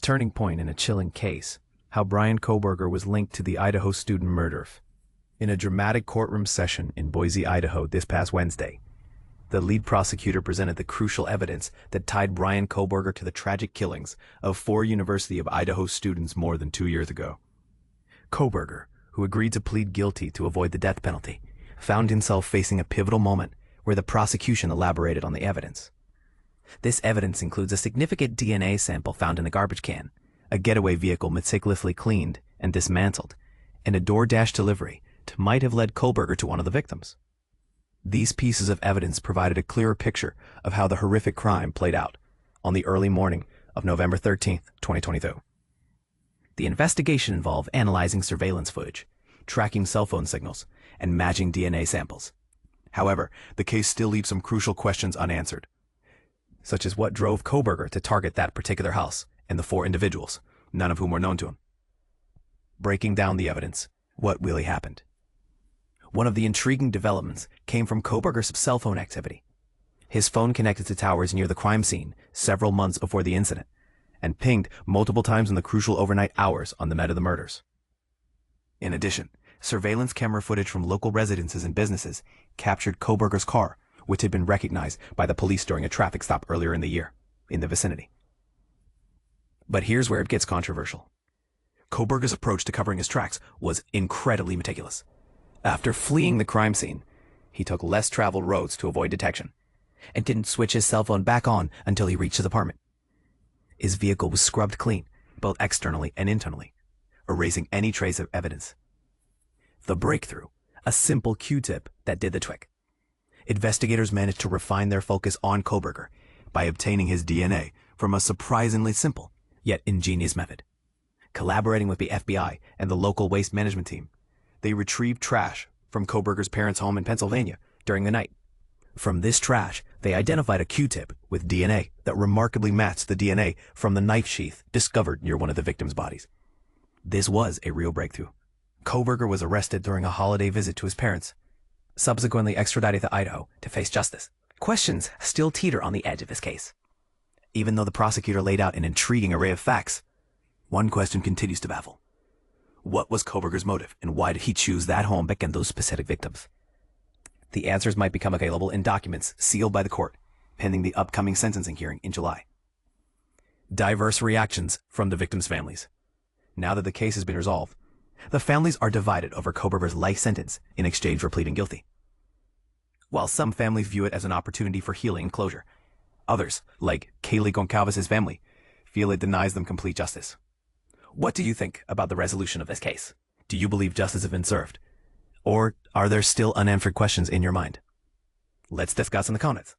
turning point in a chilling case, how Bryan Kohberger was linked to the Idaho student murder. In a dramatic courtroom session in Boise, Idaho this past Wednesday, the lead prosecutor presented the crucial evidence that tied Bryan Kohberger to the tragic killings of 4 University of Idaho students more than 2 years ago. Kohberger, who agreed to plead guilty to avoid the death penalty, found himself facing a pivotal moment where the prosecution elaborated on the evidence. This evidence includes a significant DNA sample found in a garbage can, a getaway vehicle meticulously cleaned and dismantled, and a DoorDash delivery might have led Kohberger to one of the victims. These pieces of evidence provided a clearer picture of how the horrific crime played out on the early morning of November 13, 2022. The investigation involved analyzing surveillance footage, tracking cell phone signals, and matching DNA samples. However, the case still leaves some crucial questions unanswered, such as what drove Kohberger to target that particular house and the 4 individuals, none of whom were known to him. Breaking down the evidence, what really happened. One of the intriguing developments came from Kohberger's cell phone activity. His phone connected to towers near the crime scene several months before the incident, and pinged multiple times in the crucial overnight hours on the night of the murders. In addition, surveillance camera footage from local residences and businesses captured Kohberger's car, which had been recognized by the police during a traffic stop earlier in the year, in the vicinity. But here's where it gets controversial. Kohberger's approach to covering his tracks was incredibly meticulous. After fleeing the crime scene, he took less traveled roads to avoid detection, and didn't switch his cell phone back on until he reached his apartment. His vehicle was scrubbed clean, both externally and internally, erasing any trace of evidence. The breakthrough, a simple Q-tip that did the trick. Investigators managed to refine their focus on Kohberger by obtaining his DNA from a surprisingly simple, yet ingenious method. Collaborating with the FBI and the local waste management team, they retrieved trash from Kohberger's parents' home in Pennsylvania during the night. From this trash, they identified a Q-tip with DNA that remarkably matched the DNA from the knife sheath discovered near one of the victims' bodies. This was a real breakthrough. Kohberger was arrested during a holiday visit to his parents, subsequently extradited to Idaho to face justice. Questions still teeter on the edge of his case. Even though the prosecutor laid out an intriguing array of facts, one question continues to baffle. What was Kohberger's motive, and why did he choose that home and those specific victims? The answers might become available in documents sealed by the court, pending the upcoming sentencing hearing in July. Diverse reactions from the victims' families. Now that the case has been resolved, the families are divided over Kohberger's life sentence in exchange for pleading guilty. While some families view it as an opportunity for healing and closure, others, like Kaylee Goncalves' family, feel it denies them complete justice. What do you think about the resolution of this case? Do you believe justice has been served? Or are there still unanswered questions in your mind? Let's discuss in the comments.